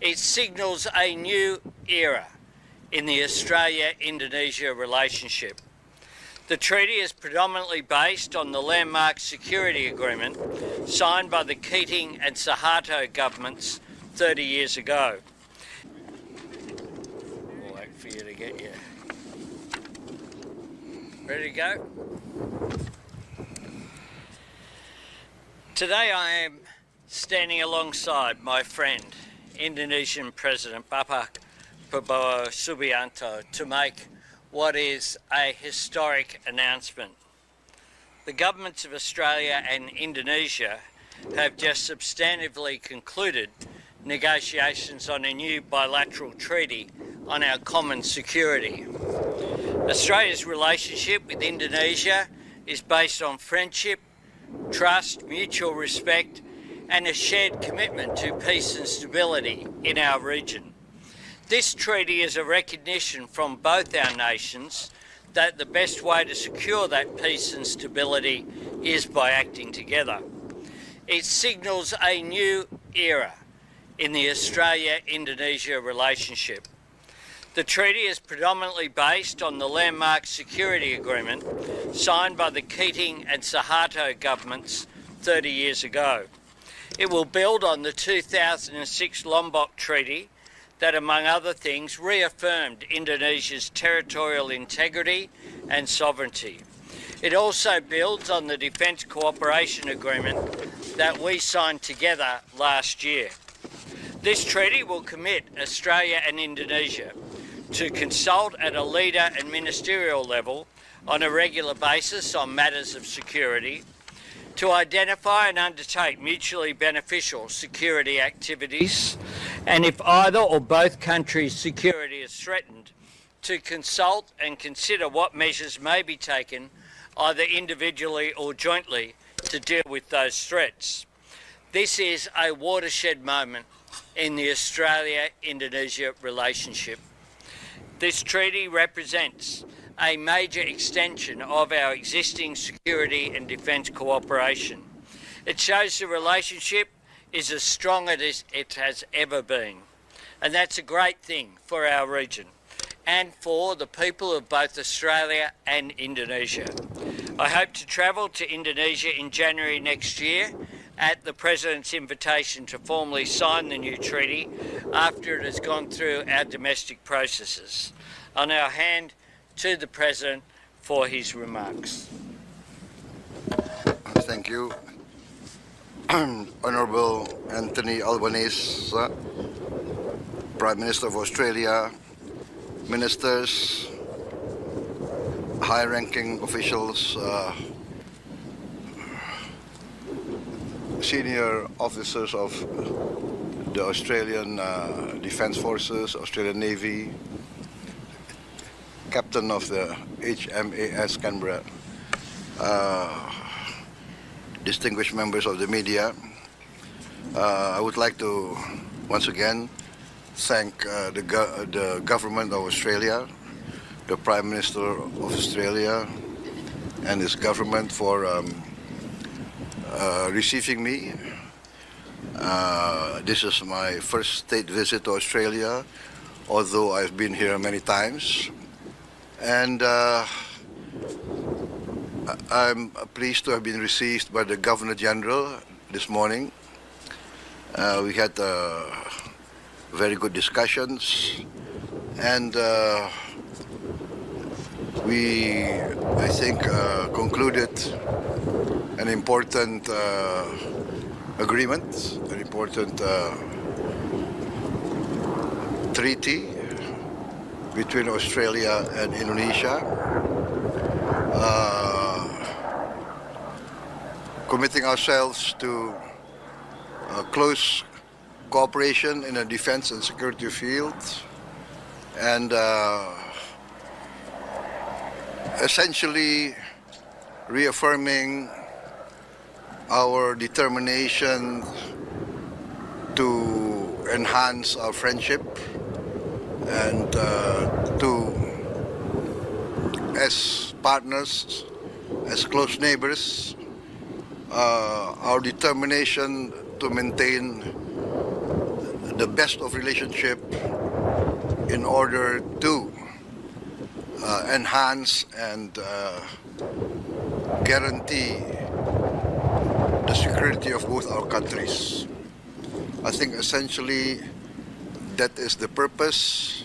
It signals a new era in the Australia-Indonesia relationship. The treaty is predominantly based on the landmark security agreement signed by the Keating and Soeharto governments 30 years ago. We'll wait for you to get you. Ready to go? Today I am standing alongside my friend, Indonesian President Bapak Prabowo Subianto, to make what is a historic announcement. The governments of Australia and Indonesia have just substantively concluded negotiations on a new bilateral treaty on our common security. Australia's relationship with Indonesia is based on friendship, trust, mutual respect, and a shared commitment to peace and stability in our region. This treaty is a recognition from both our nations that the best way to secure that peace and stability is by acting together. It signals a new era in the Australia-Indonesia relationship. The treaty is predominantly based on the landmark security agreement signed by the Keating and Soeharto governments 30 years ago. It will build on the 2006 Lombok Treaty that, among other things, reaffirmed Indonesia's territorial integrity and sovereignty. It also builds on the Defence Cooperation Agreement that we signed together last year. This treaty will commit Australia and Indonesia to consult at a leader and ministerial level on a regular basis on matters of security, to identify and undertake mutually beneficial security activities, and if either or both countries' security is threatened, to consult and consider what measures may be taken, either individually or jointly, to deal with those threats. This is a watershed moment in the Australia-Indonesia relationship. This treaty represents a major extension of our existing security and defence cooperation. It shows the relationship is as strong as it has ever been, and that's a great thing for our region and for the people of both Australia and Indonesia. I hope to travel to Indonesia in January next year at the President's invitation to formally sign the new treaty after it has gone through our domestic processes. I'll now hand to the President for his remarks. Thank you. Honourable Anthony Albanese, Prime Minister of Australia, Ministers, high-ranking officials, senior officers of the Australian Defence Forces, Australian Navy, Captain of the HMAS Canberra, distinguished members of the media, I would like to once again thank the government of Australia, the Prime Minister of Australia and his government for receiving me. This is my first state visit to Australia, although I've been here many times. And I'm pleased to have been received by the Governor-General this morning. We had very good discussions, and we, I think, concluded an important agreement, an important treaty between Australia and Indonesia, committing ourselves to close cooperation in the defense and security field, and essentially reaffirming our determination to enhance our friendship and to, as partners, as close neighbors, our determination to maintain the best of relationship in order to enhance and guarantee the security of both our countries. I think essentially that is the purpose.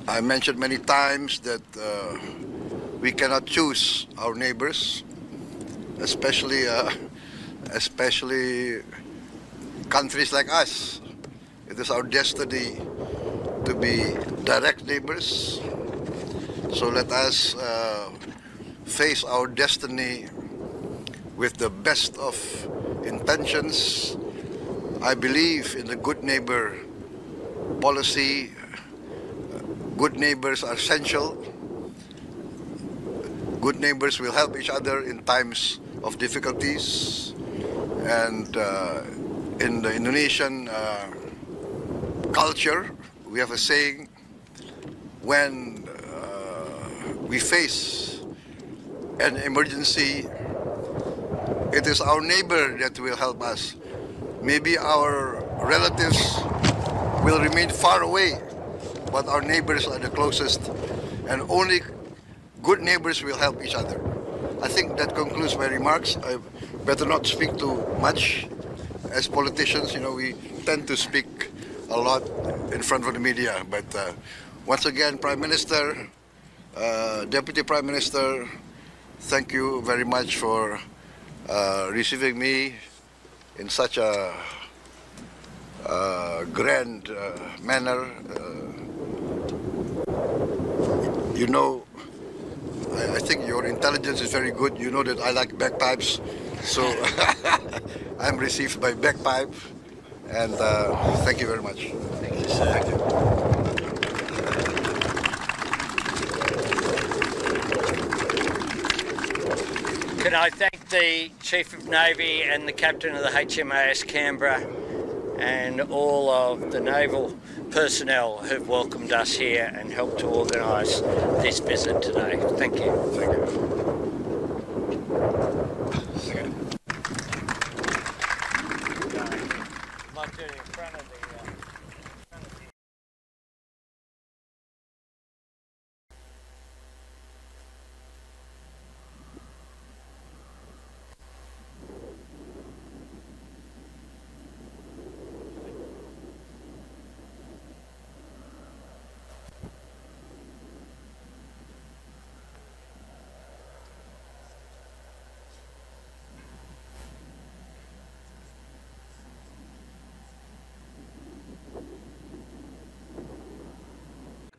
I mentioned many times that we cannot choose our neighbors, especially countries like us. It is our destiny to be direct neighbors. So let us face our destiny with the best of intentions. I believe in the good neighbor policy. Good neighbors are essential. Good neighbors will help each other in times of difficulties. And in the Indonesian culture, we have a saying, when we face an emergency, it is our neighbor that will help us. Maybe our relatives will remain far away, but our neighbors are the closest, and only good neighbors will help each other. I think that concludes my remarks. I better not speak too much. As politicians, we tend to speak a lot in front of the media. But once again, Prime Minister, Deputy Prime Minister, thank you very much for receiving me in such a grand manner. I think your intelligence is very good. You know that I like bagpipes, so I'm received by bagpipe, and thank you very much. Thank you, sir. Thank you. Can I thank the Chief of Navy and the Captain of the HMAS Canberra and all of the naval personnel who've welcomed us here and helped to organise this visit today. Thank you. Thank you. Might do it in front of the...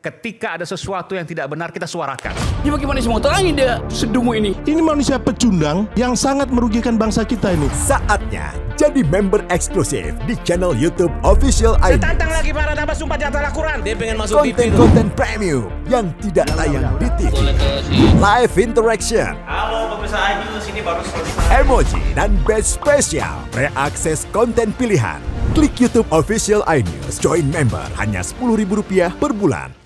Ketika ada sesuatu yang tidak benar, kita suarakan. Ini bagaimana semua angin dia sedungu ini? Ini manusia pecundang yang sangat merugikan bangsa kita ini. Saatnya jadi member eksklusif di channel YouTube Official iNews. Tantang lagi para nama sumpah di antara Al-Quran. Dia pengen masuk TV. Konten premium yang tidak tayang di TV. Live interaction. Halo pemirsa iNews, ini baru selesai. Emoji dan badge spesial. Reakses konten pilihan. Klik YouTube Official iNews. Join member hanya Rp10.000 per bulan.